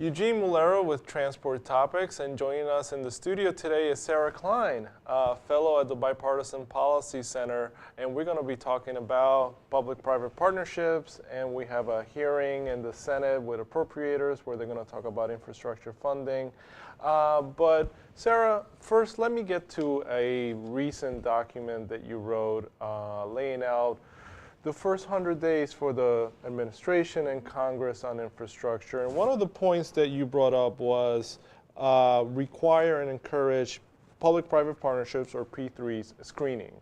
Eugene Mulero with Transport Topics, and joining us in the studio today is Sarah Kline, a fellow at the Bipartisan Policy Center, and we're going to be talking about public-private partnerships, and we have a hearing in the Senate with appropriators where they're going to talk about infrastructure funding. But Sarah, first let me get to a recent document that you wrote laying out the first 100 days for the administration and Congress on infrastructure. And one of the points that you brought up was require and encourage public-private partnerships, or P3s, screening.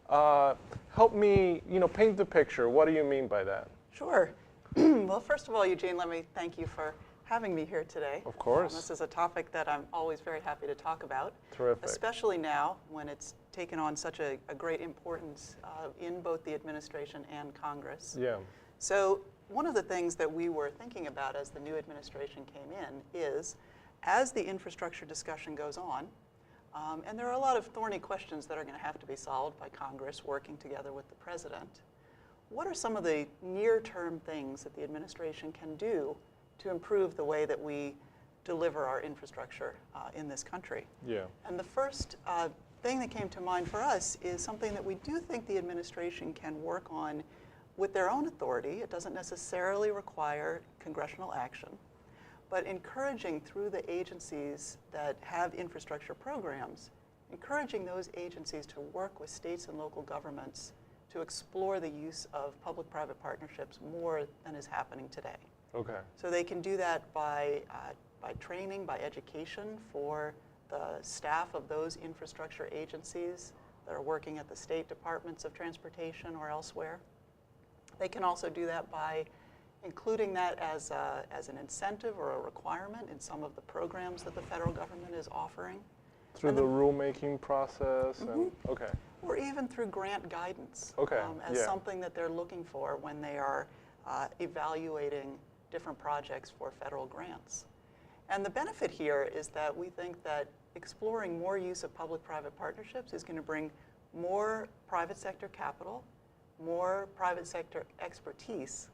Help me, paint the picture. What do you mean by that? Sure. Well, first of all, Eugene, let me thank you for having me here today. Of course. This is a topic that I'm always very happy to talk about. Terrific. Especially now when it's taken on such a great importance in both the administration and Congress. Yeah. So one of the things that we were thinking about as the new administration came in is, as the infrastructure discussion goes on, and there are a lot of thorny questions that are going to have to be solved by Congress working together with the president, what are some of the near-term things that the administration can do to improve the way that we deliver our infrastructure in this country? Yeah. And the first thing that came to mind for us is something that we do think the administration can work on with their own authority. It doesn't necessarily require congressional action, but encouraging through the agencies that have infrastructure programs, encouraging those agencies to work with states and local governments to explore the use of public-private partnerships more than is happening today. Okay. So they can do that by training, by education for the staff of those infrastructure agencies that are working at the state departments of transportation or elsewhere. They can also do that by including that as an incentive or a requirement in some of the programs that the federal government is offering. Through the rulemaking process? Mm-hmm. And, okay. Or even through grant guidance. Okay. As something that they're looking for when they are evaluating different projects for federal grants. And the benefit here is that we think that exploring more use of public-private partnerships is going to bring more private sector capital, more private sector expertise,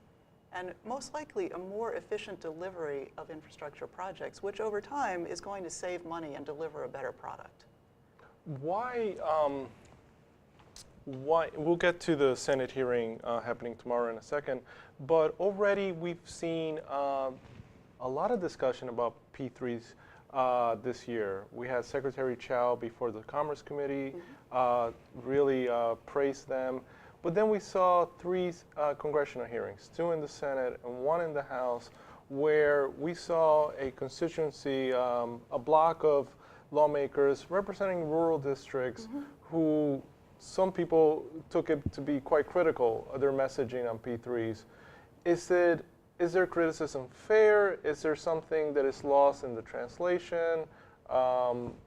and most likely a more efficient delivery of infrastructure projects, which over time is going to save money and deliver a better product. Why, we'll get to the Senate hearing happening tomorrow in a second, but already we've seen a lot of discussion about P3s this year. We had Secretary Chow before the Commerce Committee really praised them, but then we saw three congressional hearings, 2 in the Senate and 1 in the House, where we saw a constituency, a block of lawmakers representing rural districts who some people took it to be quite critical of their messaging on P3s. Is their criticism fair? Is there something that is lost in the translation?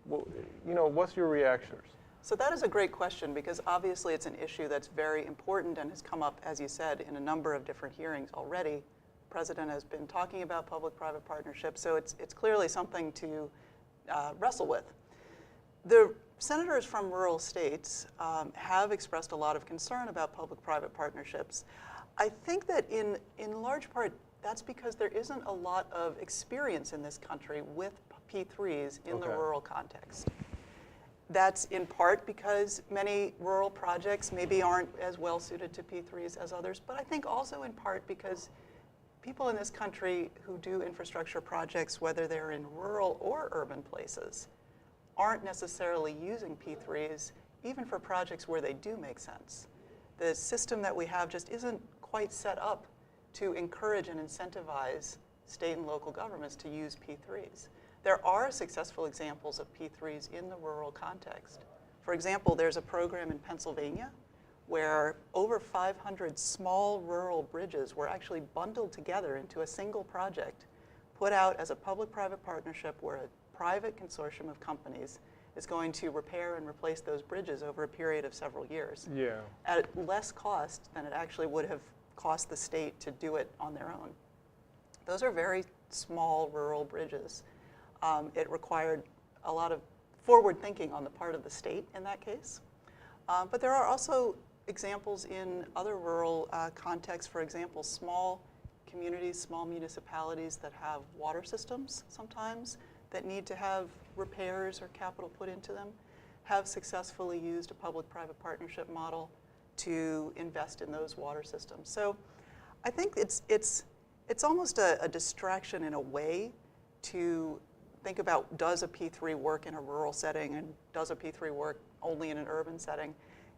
What's your reactions? So that is a great question, because obviously it's an issue that's very important and has come up, as you said, in a number of different hearings already. The President has been talking about public-private partnerships, so it's clearly something to wrestle with. The senators from rural states have expressed a lot of concern about public-private partnerships. I think that in large part, that's because there isn't a lot of experience in this country with P3s in the rural context. That's in part because many rural projects maybe aren't as well suited to P3s as others, but I think also in part because people in this country who do infrastructure projects, whether they're in rural or urban places, aren't necessarily using P3s even for projects where they do make sense. The system that we have just isn't quite set up to encourage and incentivize state and local governments to use P3s. There are successful examples of P3s in the rural context. For example, there's a program in Pennsylvania where over 500 small rural bridges were actually bundled together into a single project, put out as a public-private partnership where a private consortium of companies is going to repair and replace those bridges over a period of several years at less cost than it actually would have cost the state to do it on their own. Those are very small rural bridges. It required a lot of forward thinking on the part of the state in that case. But there are also examples in other rural contexts, for example, small communities, small municipalities that have water systems sometimes that need to have repairs or capital put into them have successfully used a public-private partnership model to invest in those water systems. So I think it's almost a distraction in a way to think about, does a P3 work in a rural setting and does a P3 work only in an urban setting?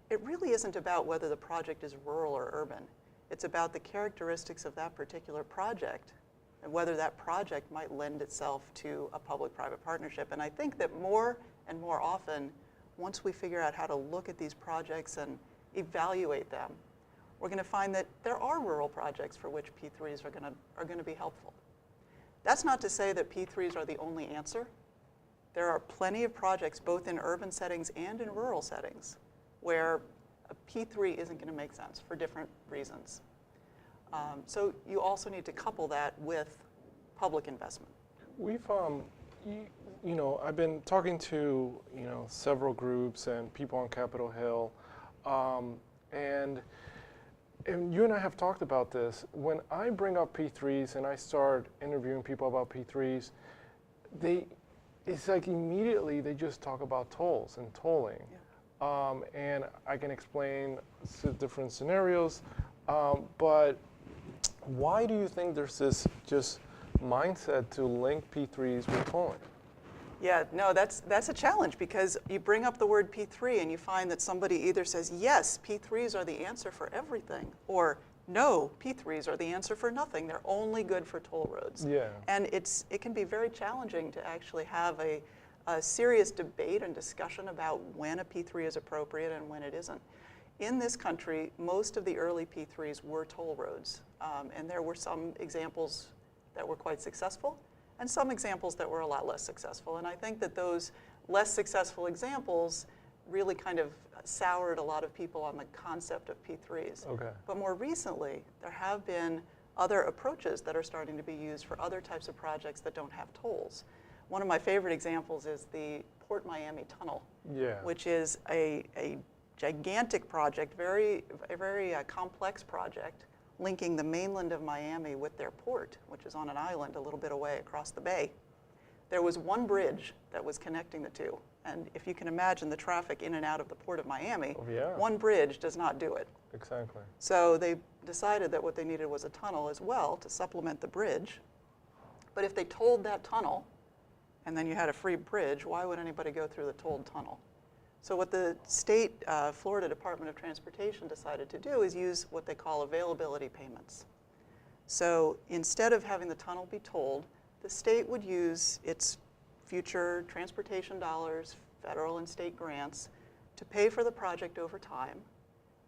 It really isn't about whether the project is rural or urban. It's about the characteristics of that particular project and whether that project might lend itself to a public-private partnership. And I think that more and more often, once we figure out how to look at these projects and evaluate them, we're going to find that there are rural projects for which P3s are going to be helpful. That's not to say that P3s are the only answer. There are plenty of projects, both in urban settings and in rural settings, where a P3 isn't going to make sense for different reasons. So you also need to couple that with public investment. We've, I've been talking to, several groups and people on Capitol Hill, and you and I have talked about this. When I bring up P3s and I start interviewing people about P3s, it's like immediately they just talk about tolls and tolling. Yeah. And I can explain different scenarios, but why do you think there's this just mindset to link P3s with tolling? Yeah, no, that's a challenge, because you bring up the word P3 and you find that somebody either says, yes, P3s are the answer for everything, or no, P3s are the answer for nothing. They're only good for toll roads. Yeah. And it can be very challenging to actually have a serious debate and discussion about when a P3 is appropriate and when it isn't. In this country, most of the early P3s were toll roads, and there were some examples that were quite successful, and some examples that were a lot less successful. And I think that those less successful examples really kind of soured a lot of people on the concept of P3s. Okay. But more recently, there have been other approaches that are starting to be used for other types of projects that don't have tolls. One of my favorite examples is the Port Miami Tunnel, yeah, which is a gigantic project, a very complex project, linking the mainland of Miami with their port, which is on an island a little bit away across the bay. There was one bridge that was connecting the two. And if you can imagine the traffic in and out of the Port of Miami, yeah, one bridge does not do it. Exactly. So they decided that what they needed was a tunnel as well to supplement the bridge. But if they tolled that tunnel, and then you had a free bridge, why would anybody go through the tolled tunnel? So what the state Florida Department of Transportation decided to do is use what they call availability payments. So instead of having the tunnel be tolled, the state would use its future transportation dollars, federal and state grants, to pay for the project over time,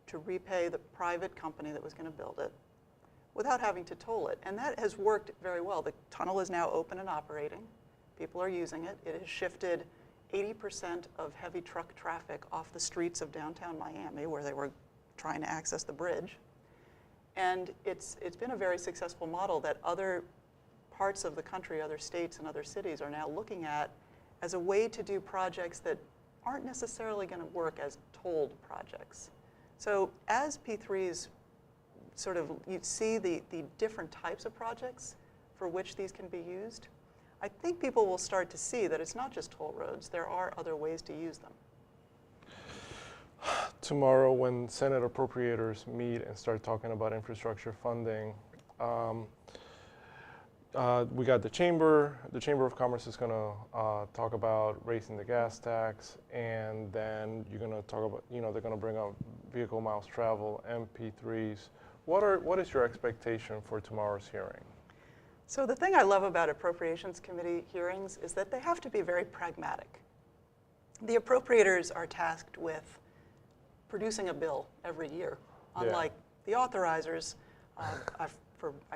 to repay the private company that was going to build it, without having to toll it. And that has worked very well. The tunnel is now open and operating. People are using it. It has shifted 80% of heavy truck traffic off the streets of downtown Miami, where they were trying to access the bridge. And it's been a very successful model that other parts of the country, other states and other cities are now looking at as a way to do projects that aren't necessarily going to work as tolled projects. So as P3s sort of, you see the different types of projects for which these can be used, I think people will start to see that it's not just toll roads. There are other ways to use them. Tomorrow, when Senate appropriators meet and start talking about infrastructure funding, we got the Chamber. The Chamber of Commerce is going to talk about raising the gas tax, and then you're going to talk about, they're going to bring up vehicle miles travel, MP3s. What is your expectation for tomorrow's hearing? So the thing I love about Appropriations Committee hearings is that they have to be very pragmatic. The appropriators are tasked with producing a bill every year, unlike the authorizers. I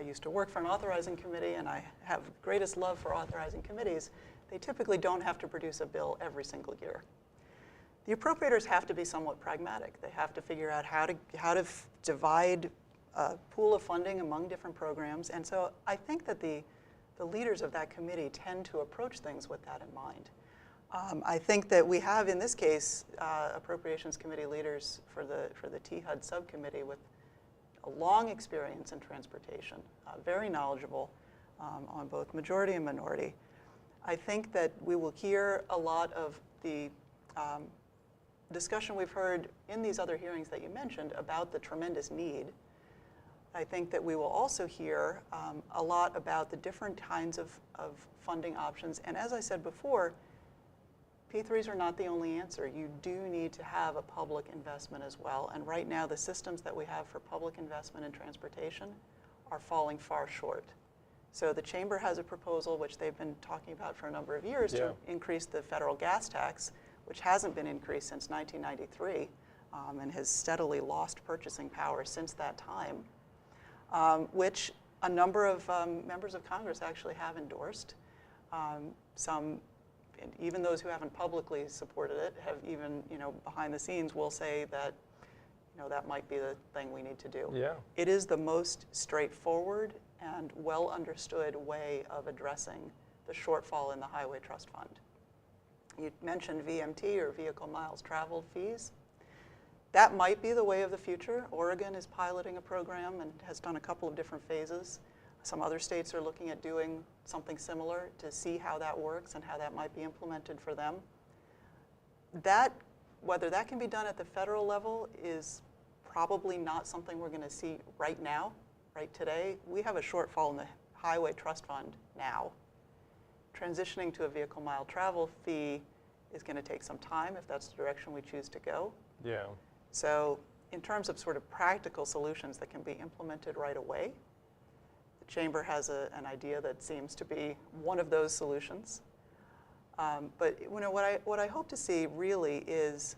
used to work for an authorizing committee, and I have greatest love for authorizing committees. They typically don't have to produce a bill every single year. The appropriators have to be somewhat pragmatic. They have to figure out how to divide a pool of funding among different programs. And so I think that the leaders of that committee tend to approach things with that in mind. I think that we have, in this case, Appropriations Committee leaders for the THUD subcommittee with a long experience in transportation, very knowledgeable on both majority and minority. I think that we will hear a lot of the discussion we've heard in these other hearings that you mentioned about the tremendous need. I think that we will also hear a lot about the different kinds of funding options. And as I said before, P3s are not the only answer. You do need to have a public investment as well. And right now, the systems that we have for public investment in transportation are falling far short. So the Chamber has a proposal, which they've been talking about for a number of years, to increase the federal gas tax, which hasn't been increased since 1993 and has steadily lost purchasing power since that time, which a number of members of Congress actually have endorsed. Some, even those who haven't publicly supported it, have even, behind the scenes will say that, that might be the thing we need to do. Yeah. It is the most straightforward and well understood way of addressing the shortfall in the Highway Trust Fund. You mentioned VMT, or vehicle miles traveled fees. That might be the way of the future. Oregon is piloting a program and has done a couple of different phases. Some other states are looking at doing something similar to see how that works and how that might be implemented for them. Whether that can be done at the federal level is probably not something we're going to see right now, right today. We have a shortfall in the Highway Trust Fund now. Transitioning to a vehicle mile travel fee is going to take some time if that's the direction we choose to go. Yeah. So in terms of sort of practical solutions that can be implemented right away, the Chamber has an idea that seems to be one of those solutions. But what I hope to see really is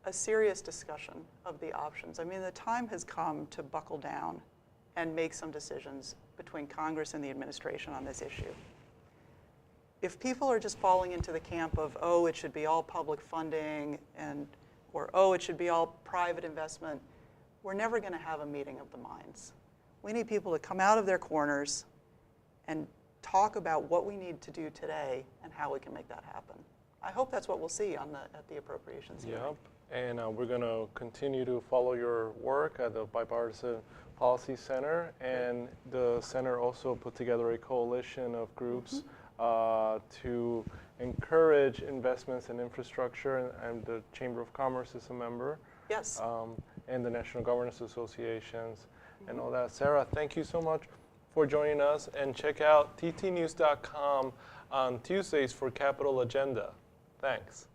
a serious discussion of the options. I mean, the time has come to buckle down and make some decisions between Congress and the administration on this issue. If people are just falling into the camp of, oh, it should be all public funding, or oh, it should be all private investment, we're never going to have a meeting of the minds. We need people to come out of their corners and talk about what we need to do today and how we can make that happen. I hope that's what we'll see at the appropriations hearing. Yep, and we're going to continue to follow your work at the Bipartisan Policy Center, and the center also put together a coalition of groups to encourage investments in infrastructure, and the Chamber of Commerce is a member. Yes. And the National Governors Associations and all that. Sarah, thank you so much for joining us, and check out ttnews.com on Tuesdays for Capitol Agenda. Thanks.